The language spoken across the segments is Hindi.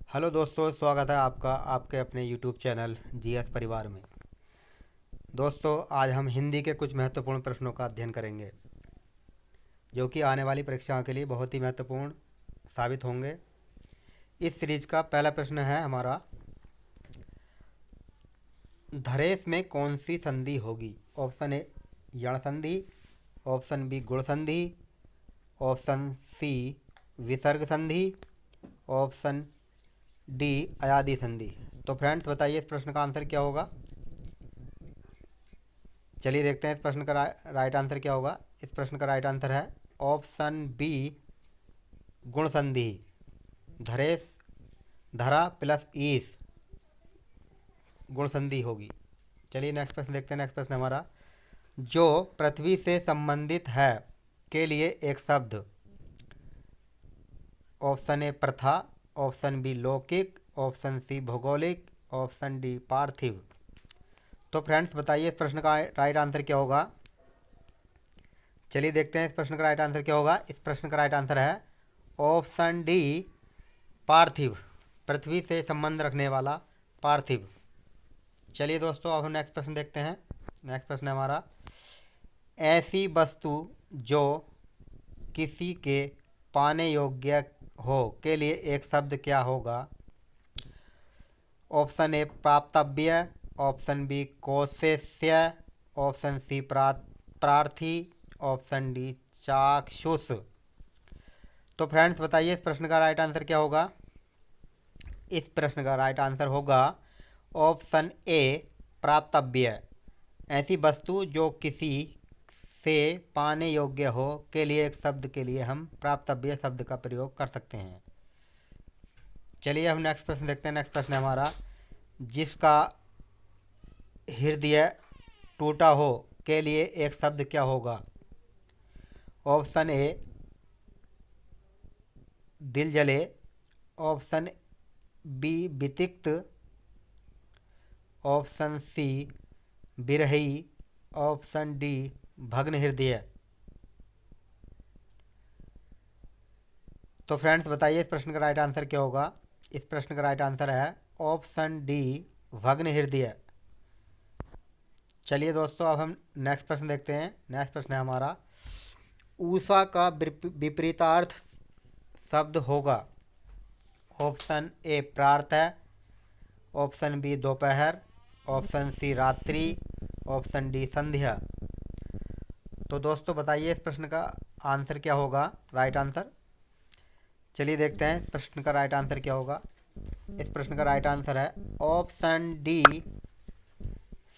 हेलो दोस्तों, स्वागत है आपका आपके अपने यूट्यूब चैनल जीएस परिवार में। दोस्तों, आज हम हिंदी के कुछ महत्वपूर्ण प्रश्नों का अध्ययन करेंगे जो कि आने वाली परीक्षाओं के लिए बहुत ही महत्वपूर्ण साबित होंगे। इस सीरीज का पहला प्रश्न है हमारा, धरेश में कौन सी संधि होगी? ऑप्शन ए यण संधि, ऑप्शन बी गुण संधि, ऑप्शन सी विसर्ग संधि, ऑप्शन डी अयादी संधि। तो फ्रेंड्स, बताइए इस प्रश्न का आंसर क्या होगा। चलिए देखते हैं इस प्रश्न का राइट आंसर क्या होगा। इस प्रश्न का राइट आंसर है ऑप्शन बी गुण संधि। धरेश धरा प्लस ईस गुण संधि होगी। चलिए नेक्स्ट प्रश्न देखते हैं। नेक्स्ट प्रश्न हमारा, जो पृथ्वी से संबंधित है के लिए एक शब्द। ऑप्शन ए प्रथा, ऑप्शन बी लौकिक, ऑप्शन सी भौगोलिक, ऑप्शन डी पार्थिव। तो फ्रेंड्स, बताइए इस प्रश्न का राइट आंसर क्या होगा। चलिए देखते हैं इस प्रश्न का राइट आंसर क्या होगा। इस प्रश्न का राइट आंसर है ऑप्शन डी पार्थिव, पृथ्वी से संबंध रखने वाला पार्थिव। चलिए दोस्तों, अब हम नेक्स्ट प्रश्न देखते हैं। नेक्स्ट प्रश्न है हमारा, ऐसी वस्तु जो किसी के पाने योग्य हो के लिए एक शब्द क्या होगा? ऑप्शन ए प्राप्तव्य, ऑप्शन बी कोशेष्य, ऑप्शन सी प्रार्थी, ऑप्शन डी चाक्षुष। तो फ्रेंड्स, बताइए इस प्रश्न का राइट आंसर क्या होगा। इस प्रश्न का राइट आंसर होगा ऑप्शन ए प्राप्तव्य। ऐसी वस्तु जो किसी से पाने योग्य हो के लिए एक शब्द के लिए हम प्राप्तव्य शब्द का प्रयोग कर सकते हैं। चलिए हम नेक्स्ट प्रश्न देखते हैं। नेक्स्ट प्रश्न है हमारा, जिसका हृदय टूटा हो के लिए एक शब्द क्या होगा? ऑप्शन ए दिल जले, ऑप्शन बी वितिक्त, ऑप्शन सी बिरही, ऑप्शन डी भग्न हृदय। तो फ्रेंड्स, बताइए इस प्रश्न का राइट आंसर क्या होगा। इस प्रश्न का राइट आंसर है ऑप्शन डी भग्न हृदय। चलिए दोस्तों, अब हम नेक्स्ट प्रश्न देखते हैं। नेक्स्ट प्रश्न है हमारा, ऊषा का विपरीतार्थ शब्द होगा। ऑप्शन ए प्रातः, ऑप्शन बी दोपहर, ऑप्शन सी रात्रि, ऑप्शन डी संध्या। तो दोस्तों, बताइए इस प्रश्न का आंसर क्या होगा, राइट आंसर। चलिए देखते हैं इस प्रश्न का राइट आंसर क्या होगा। इस प्रश्न का राइट आंसर है ऑप्शन डी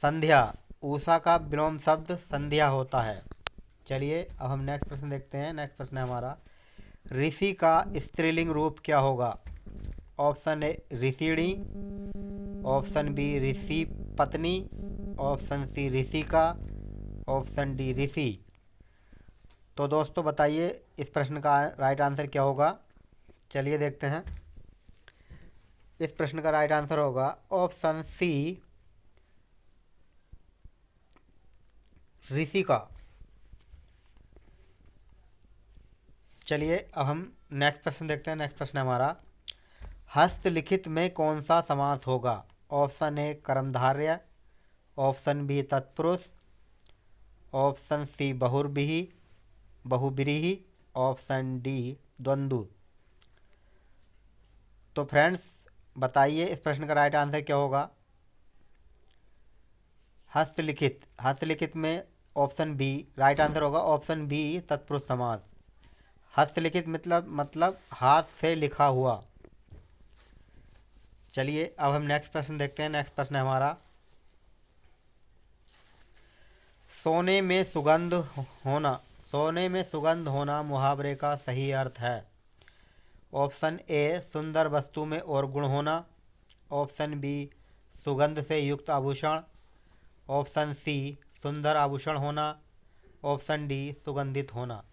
संध्या। उषा का विलोम शब्द संध्या होता है। चलिए अब हम नेक्स्ट प्रश्न देखते हैं। नेक्स्ट प्रश्न है हमारा, ऋषि का स्त्रीलिंग रूप क्या होगा? ऑप्शन ए ऋषिणी, ऑप्शन बी ऋषि पत्नी, ऑप्शन सी ऋषिका, ऑप्शन डी ऋषि। तो दोस्तों, बताइए इस प्रश्न का राइट आंसर क्या होगा। चलिए देखते हैं। इस प्रश्न का राइट आंसर होगा ऑप्शन सी ऋषिका। चलिए अब हम नेक्स्ट प्रश्न देखते हैं। नेक्स्ट प्रश्न है हमारा, हस्तलिखित में कौन सा समास होगा? ऑप्शन ए कर्मधारय, ऑप्शन बी तत्पुरुष, ऑप्शन सी बहुब्रीहि, ऑप्शन डी द्वंद्व। तो फ्रेंड्स, बताइए इस प्रश्न का राइट आंसर क्या होगा। हस्तलिखित में ऑप्शन बी राइट आंसर होगा, ऑप्शन बी तत्पुरुष समास। हस्तलिखित मतलब हाथ से लिखा हुआ। चलिए अब हम नेक्स्ट प्रश्न देखते हैं। नेक्स्ट प्रश्न है हमारा, सोने में सुगंध होना मुहावरे का सही अर्थ है। ऑप्शन ए सुंदर वस्तु में और गुण होना, ऑप्शन बी सुगंध से युक्त आभूषण, ऑप्शन सी सुंदर आभूषण होना, ऑप्शन डी सुगंधित होना।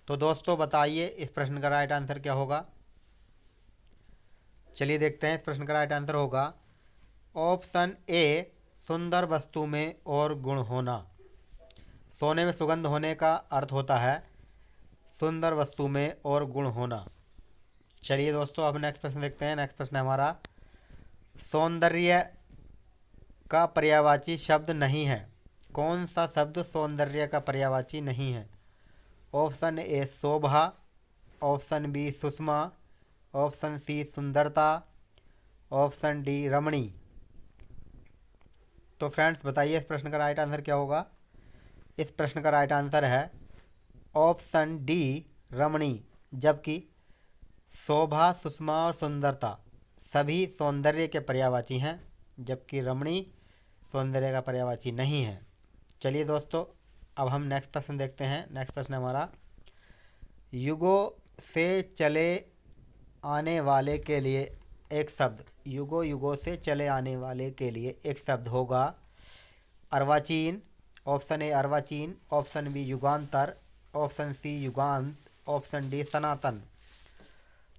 तो दोस्तों, बताइए इस प्रश्न का राइट आंसर क्या होगा। चलिए देखते हैं। इस प्रश्न का राइट आंसर होगा ऑप्शन ए सुंदर वस्तु में और गुण होना। सोने में सुगंध होने का अर्थ होता है सुंदर वस्तु में और गुण होना। चलिए दोस्तों, अब नेक्स्ट प्रश्न देखते हैं। नेक्स्ट प्रश्न है हमारा, सौंदर्य का पर्यायवाची शब्द नहीं है। कौन सा शब्द सौंदर्य का पर्यायवाची नहीं है? ऑप्शन ए शोभा, ऑप्शन बी सुषमा, ऑप्शन सी सुंदरता, ऑप्शन डी रमणी। तो फ्रेंड्स बताइए इस प्रश्न का राइट आंसर क्या होगा? इस प्रश्न का राइट आंसर है ऑप्शन डी रमणी। जबकि शोभा, सुषमा और सुंदरता सभी सौंदर्य के पर्यायवाची हैं, जबकि रमणी सौंदर्य का पर्यायवाची नहीं है। चलिए दोस्तों, अब हम नेक्स्ट प्रश्न देखते हैं। नेक्स्ट प्रश्न हमारा, युगों से चले आने वाले के लिए एक शब्द, युगों युगों से चले आने वाले के लिए एक शब्द होगा। अर्वाचीन, ऑप्शन ए अर्वाचीन, ऑप्शन बी युगांतर, ऑप्शन सी युगांत, ऑप्शन डी सनातन।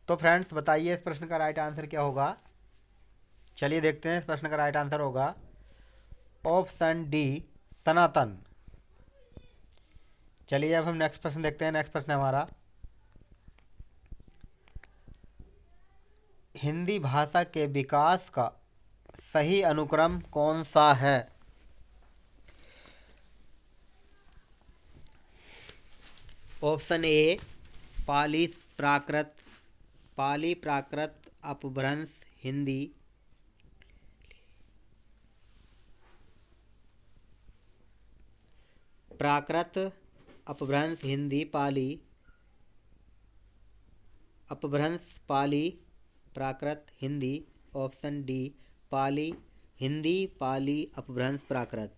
तो फ्रेंड्स बताइए इस प्रश्न का राइट आंसर क्या होगा? चलिए देखते हैं। इस प्रश्न का राइट आंसर होगा ऑप्शन डी सनातन। चलिए अब हम नेक्स्ट प्रश्न देखते हैं। नेक्स्ट प्रश्न हमारा, हिंदी भाषा के विकास का सही अनुक्रम कौन सा है? ऑप्शन ए पाली प्राकृत, पाली प्राकृत अपभ्रंश हिंदी, प्राकृत अपभ्रंश हिंदी पाली, अपभ्रंश पाली प्राकृत हिंदी, ऑप्शन डी पाली हिंदी पाली अपभ्रंश प्राकृत।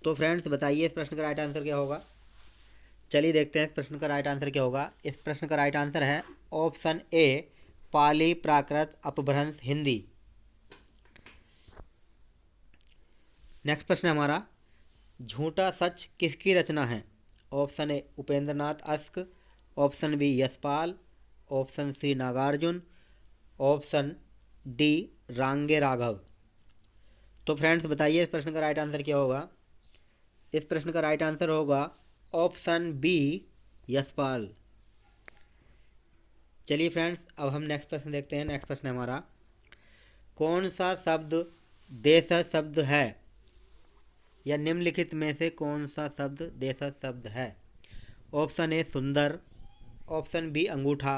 तो फ्रेंड्स बताइए इस प्रश्न का राइट आंसर क्या होगा? चलिए देखते हैं इस प्रश्न का राइट आंसर क्या होगा। इस प्रश्न का राइट आंसर है ऑप्शन ए पाली प्राकृत अपभ्रंश हिंदी। नेक्स्ट प्रश्न हमारा, झूठा सच किसकी रचना है? Option A Upendranath Ashk, option B Yashpal, option C Nagarjun, option D Rangeya Raghav. तो फ्रेंड्स बताइए इस प्रश्न का राइट आंसर क्या होगा? इस प्रश्न का राइट आंसर होगा ऑप्शन बी यशपाल। चलिए फ्रेंड्स, अब हम नेक्स्ट प्रश्न देखते हैं। नेक्स्ट प्रश्न हमारा, कौन सा शब्द देशज शब्द है, या निम्नलिखित में से कौन सा शब्द देशज शब्द है? ऑप्शन ए सुंदर, ऑप्शन बी अंगूठा,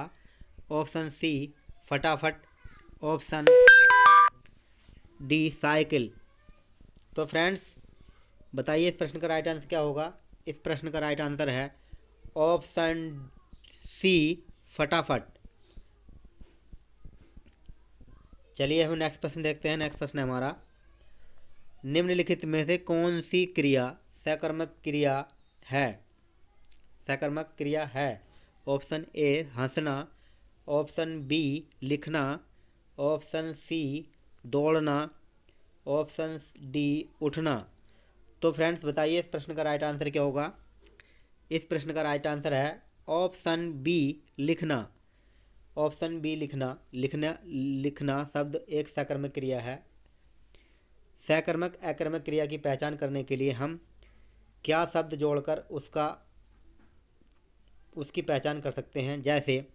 ऑप्शन सी फटाफट, ऑप्शन डी साइकिल। तो फ्रेंड्स बताइए इस प्रश्न का राइट आंसर क्या होगा? इस प्रश्न का राइट आंसर है ऑप्शन सी फटाफट। चलिए हम नेक्स्ट प्रश्न देखते हैं। नेक्स्ट प्रश्न है हमारा, निम्नलिखित में से कौन सी क्रिया सकर्मक क्रिया है? सकर्मक क्रिया है। ऑप्शन ए हंसना, ऑप्शन बी लिखना, ऑप्शन सी दौड़ना, ऑप्शन डी उठना। तो फ्रेंड्स बताइए इस प्रश्न का राइट आंसर क्या होगा? इस प्रश्न का राइट आंसर है ऑप्शन बी लिखना। ऑप्शन बी लिखना। लिखना शब्द एक सकर्मक क्रिया है। सकर्मक अकर्मक क्रिया की पहचान करने के लिए हम क्या शब्द जोड़कर उसकी पहचान कर सकते हैं। जैसे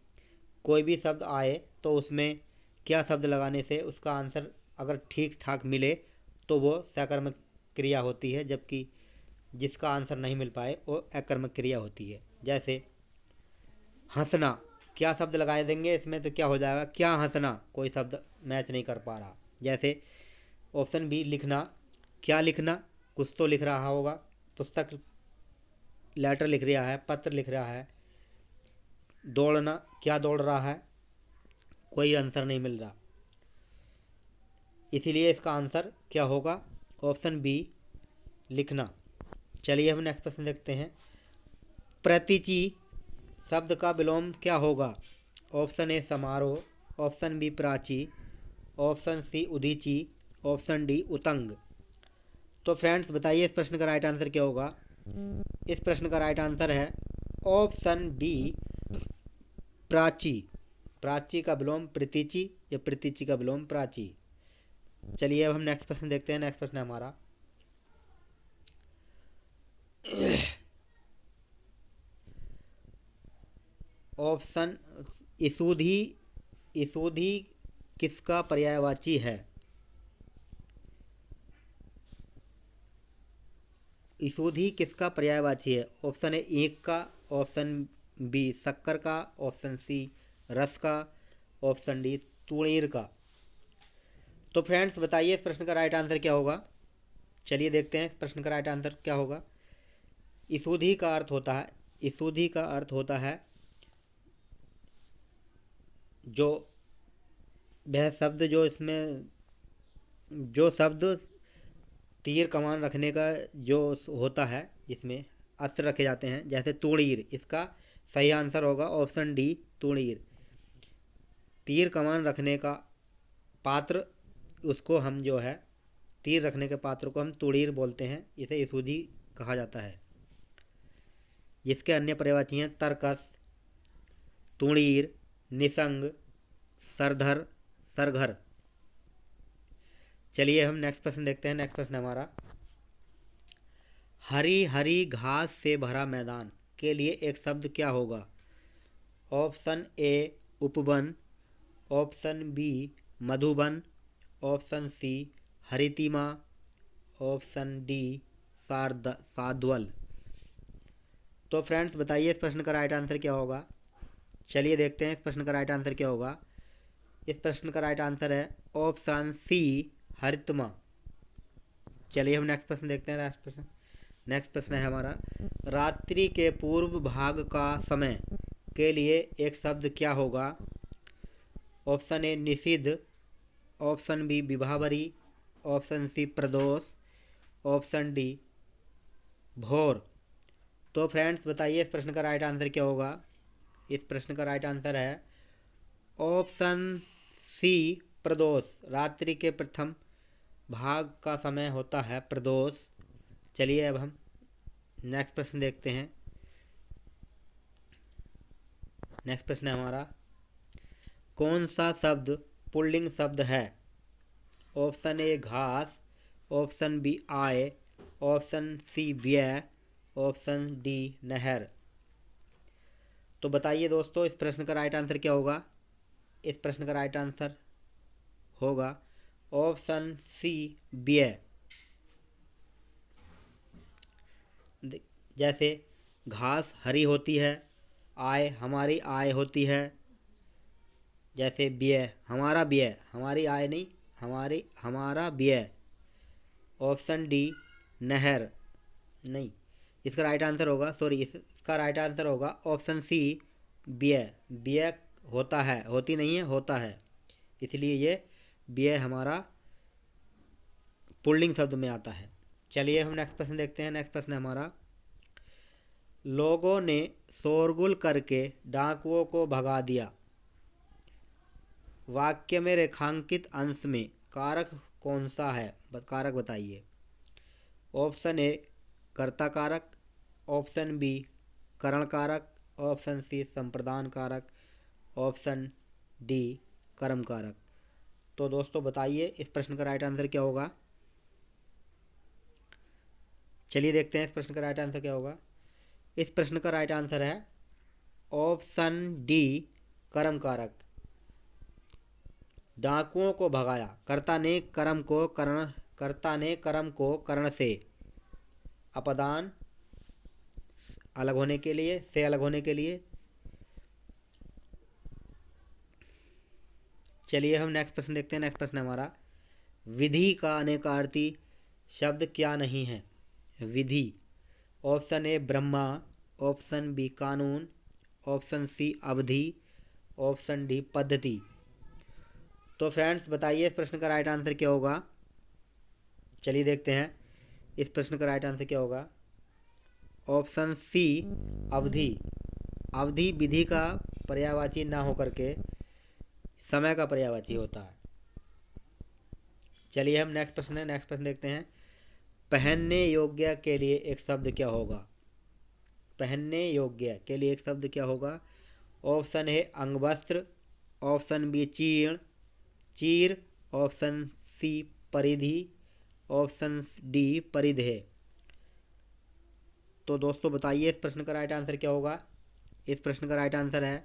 कोई भी शब्द आए तो उसमें क्या शब्द लगाने से उसका आंसर अगर ठीक ठाक मिले तो वो सकर्मक क्रिया होती है, जबकि जिसका आंसर नहीं मिल पाए वो अकर्मक क्रिया होती है। जैसे हंसना, क्या शब्द लगाए देंगे इसमें तो क्या हो जाएगा? क्या हंसना, कोई शब्द मैच नहीं कर पा रहा। जैसे ऑप्शन बी लिखना, क्या लिखना, कुछ तो लिख रहा होगा, पुस्तक लेटर लिख रहा है, पत्र लिख रहा है। दौड़ना, क्या दौड़ रहा है, कोई आंसर नहीं मिल रहा। इसीलिए इसका आंसर क्या होगा? ऑप्शन बी लिखना। चलिए हम नेक्स्ट प्रश्न देखते हैं। प्रतीचि शब्द का विलोम क्या होगा? ऑप्शन ए समारोह, ऑप्शन बी प्राची, ऑप्शन सी उदीची, ऑप्शन डी उतंग। तो फ्रेंड्स बताइए इस प्रश्न का राइट आंसर क्या होगा? इस प्रश्न का राइट आंसर है ऑप्शन बी प्राची। प्राची का विलोम प्रतीचि या प्रतीचि का विलोम प्राची। चलिए अब हम नेक्स्ट प्रश्न देखते हैं। नेक्स्ट प्रश्न है हमारा, ऑप्शन इसूधी, इसूधी किसका पर्यायवाची है? इसूधी किसका पर्यायवाची है? ऑप्शन ए ईंख का, ऑप्शन बी शक्कर का, ऑप्शन सी रस का, ऑप्शन डी तुणीर का। तो फ्रेंड्स बताइए इस प्रश्न का राइट आंसर क्या होगा। चलिए देखते हैं इस प्रश्न का राइट आंसर क्या होगा। इसूधी का अर्थ होता है, इसूधी का अर्थ होता है जो वह शब्द जो इसमें, जो शब्द तीर कमान रखने का जो होता है, जिसमें अस्त्र रखे जाते हैं, जैसे तुणीर, इसका सही आंसर होगा ऑप्शन डी तुणीर। तीर कमान रखने का पात्र, उसको हम जो है तीर रखने के पात्र को हम तुणीर बोलते हैं, इसे इसूधी कहा जाता है। जिसके अन्य पर्यायवाची हैं तरकस, तुणीर, निसंग, सरधर, सरघर। चलिए हम नेक्स्ट प्रश्न देखते हैं। नेक्स्ट प्रश्न हमारा, हरी हरी घास से भरा मैदान के लिए एक शब्द क्या होगा? ऑप्शन ए उपवन, ऑप्शन बी मधुबन, ऑप्शन सी हरितिमा, ऑप्शन डी साद्वल। तो फ्रेंड्स बताइए इस प्रश्न का राइट आंसर क्या होगा। चलिए देखते हैं इस प्रश्न का राइट आंसर क्या होगा। इस प्रश्न का राइट आंसर है ऑप्शन सी हरितमा। चलिए हम नेक्स्ट प्रश्न देखते हैं। नेक्स्ट प्रश्न है हमारा, रात्रि के पूर्व भाग का समय के लिए एक शब्द क्या होगा? ऑप्शन ए निषिद्ध, ऑप्शन बी विभावरी, ऑप्शन सी प्रदोष, ऑप्शन डी भोर। तो फ्रेंड्स बताइए इस प्रश्न का राइट आंसर क्या होगा। इस प्रश्न का राइट आंसर है ऑप्शन सी प्रदोष। रात्रि के प्रथम भाग का समय होता है प्रदोष। चलिए अब हम नेक्स्ट प्रश्न देखते हैं। नेक्स्ट प्रश्न है हमारा, कौन सा शब्द पुल्लिंग शब्द है? ऑप्शन ए घास, ऑप्शन बी आय, ऑप्शन सी व्यय, ऑप्शन डी नहर। तो बताइए दोस्तों इस प्रश्न का राइट आंसर क्या होगा। इस प्रश्न का राइट आंसर होगा ऑप्शन सी व्यय। जैसे घास हरी होती है, आय हमारी आय होती है, जैसे व्यय हमारा व्यय, हमारी आय नहीं, हमारा व्यय। ऑप्शन डी नहर नहीं, इसका राइट आंसर होगा, सॉरी इसका राइट आंसर होगा ऑप्शन सी व्यय। व्यय होता है, होती नहीं है, होता है, इसलिए ये व्यय हमारा पुल्लिंग शब्द में आता है। चलिए हम नेक्स्ट प्रश्न देखते हैं। नेक्स्ट प्रश्न है हमारा, लोगों ने शोरगुल करके डाकुओं को भगा दिया। वाक्य में रेखांकित अंश में कारक कौन सा है? कारक बताइए। ऑप्शन ए कर्ता कारक, ऑप्शन बी करण कारक, ऑप्शन सी संप्रदान कारक, ऑप्शन डी कर्म कारक। तो दोस्तों बताइए इस प्रश्न का राइट आंसर क्या होगा। चलिए देखते हैं इस प्रश्न का राइट आंसर क्या होगा। इस प्रश्न का राइट आंसर है ऑप्शन डी कर्म कारक। डाकुओं को भगाया, कर्ता ने कर्म को कर्ण से अपदान अलग होने के लिए, से अलग होने के लिए। चलिए हम नेक्स्ट प्रश्न देखते हैं। नेक्स्ट प्रश्न हमारा, विधि का अनेकार्थी शब्द क्या नहीं है? विधि। ऑप्शन ए ब्रह्मा, ऑप्शन बी कानून, ऑप्शन सी अवधि, ऑप्शन डी पद्धति। तो फ्रेंड्स बताइए इस प्रश्न का राइट आंसर क्या होगा। चलिए देखते हैं इस प्रश्न का राइट आंसर क्या होगा। ऑप्शन सी अवधि। अवधि विधि का पर्यायवाची ना होकर के समय का पर्यायवाची होता है। चलिए हम नेक्स्ट प्रश्न देखते हैं। पहनने योग्य के लिए एक शब्द क्या होगा? पहनने योग्य के लिए एक शब्द क्या होगा? ऑप्शन ए अंगवस्त्र, ऑप्शन बी चीर, ऑप्शन सी परिधि, ऑप्शन डी परिधेय। तो दोस्तों बताइए इस प्रश्न का राइट आंसर क्या होगा। इस प्रश्न का राइट आंसर है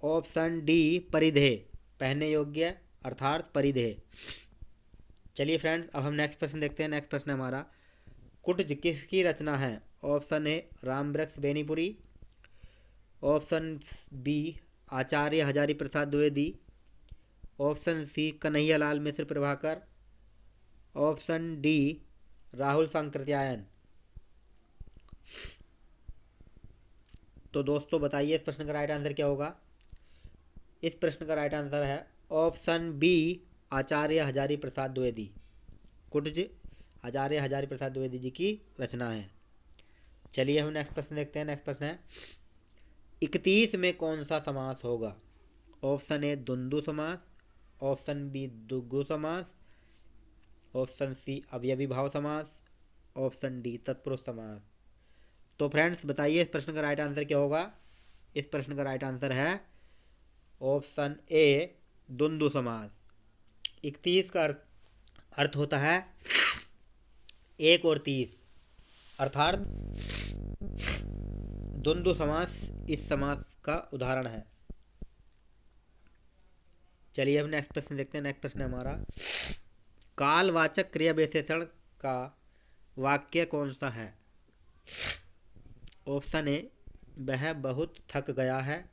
ऑप्शन डी परिधेय, पहनने योग्य अर्थात परिधेय। चलिए फ्रेंड्स, अब हम नेक्स्ट प्रश्न देखते हैं। नेक्स्ट प्रश्न हमारा, कुटज किसकी रचना है? Option A Rambriksh Benipuri, option B Acharya Hazari Prasad Dwivedi, option C Kanhaiyalal Mishra Prabhakar, option D Rahul Sankrityayan. तो दोस्तों बताइए इस प्रश्न का राइट आंसर क्या होगा? इस प्रश्न का राइट आंसर है ऑप्शन बी आचार्य हजारी प्रसाद द्विवेदी। कुटज आचार्य हजारी प्रसाद द्विवेदी जी की रचना है। चलिए हम नेक्स्ट प्रश्न देखते हैं। नेक्स्ट प्रश्न है, 31 में कौन सा समास होगा? ऑप्शन ए द्वंद्व समास, ऑप्शन बी द्विगु समास, ऑप्शन सी अवयवी भाव समास, ऑप्शन डी तत्पुरुष समास। तो फ्रेंड्स बताइए इस प्रश्न का राइट आंसर क्या होगा? इस प्रश्न का राइट आंसर है ऑप्शन ए द्वंद्व समास। 31 का अर्थ होता है 1 और 30, अर्थात द्वंद्व समास इस समास का उदाहरण है। चलिए हम नेक्स्ट प्रश्न देखते हैं। नेक्स्ट प्रश्न है हमारा, कालवाचक क्रिया विशेषण का वाक्य कौन सा है? ऑप्शन ए वह बहुत थक गया है,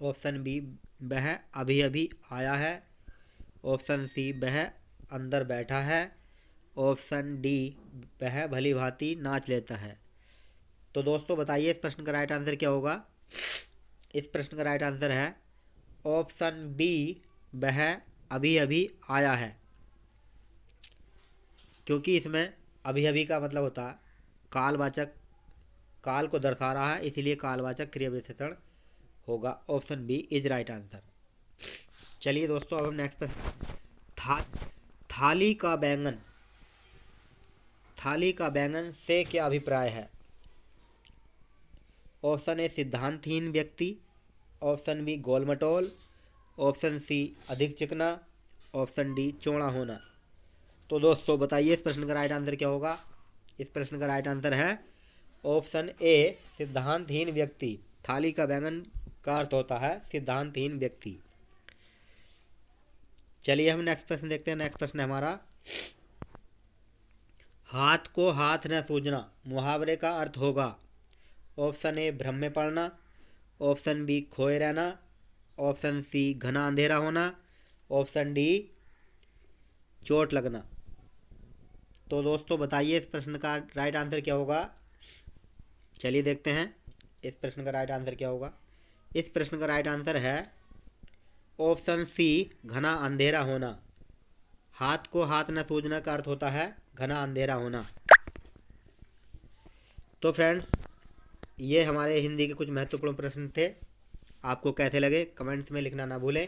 ऑप्शन बी वह अभी अभी आया है, ऑप्शन सी वह अंदर बैठा है, ऑप्शन डी वह भली भांति नाच लेता है। तो दोस्तों बताइए इस प्रश्न का राइट आंसर क्या होगा? इस प्रश्न का राइट आंसर है ऑप्शन बी वह अभी अभी आया है, क्योंकि इसमें अभी अभी का मतलब होता है कालवाचक, काल को दर्शा रहा है, इसीलिए कालवाचक क्रिया विशेषण होगा। Option B is right answer. चलिए दोस्तों अब हम नेक्स्ट थाली का बैंगन, थाली का बैंगन से क्या अभिप्राय है? ऑप्शन ए सिद्धांतहीन व्यक्ति, ऑप्शन बी गोलमटोल, ऑप्शन सी अधिक चिकना, ऑप्शन डी चौड़ा होना। तो दोस्तों बताइए इस प्रश्न का राइट आंसर क्या होगा? इस प्रश्न का राइट आंसर है ऑप्शन ए सिद्धांतहीन व्यक्ति। थाली का बैंगन का अर्थ होता है सिद्धांतहीन व्यक्ति। चलिए हम नेक्स्ट प्रश्न देखते हैं। नेक्स्ट प्रश्न है हमारा, हाथ को हाथ न सूझना मुहावरे का अर्थ होगा? ऑप्शन ए भ्रम में पड़ना, ऑप्शन बी खोए रहना, ऑप्शन सी घना अंधेरा होना, ऑप्शन डी चोट लगना। तो दोस्तों बताइए इस प्रश्न का राइट आंसर क्या होगा? चलिए देखते हैं इस प्रश्न का राइट आंसर क्या होगा। इस प्रश्न का राइट आंसर है ऑप्शन सी घना अंधेरा होना। हाथ को हाथ न सूझना का अर्थ होता है घना अंधेरा होना। तो फ्रेंड्स ये हमारे हिंदी के कुछ महत्वपूर्ण प्रश्न थे। आपको कैसे लगे कमेंट्स में लिखना ना भूलें,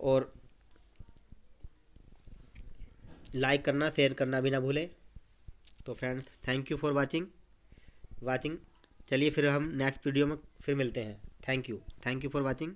और लाइक करना शेयर करना भी ना भूलें। तो friends thank you for watching. चलिए फिर हम नेक्स्ट वीडियो में फिर मिलते हैं। Thank you for watching.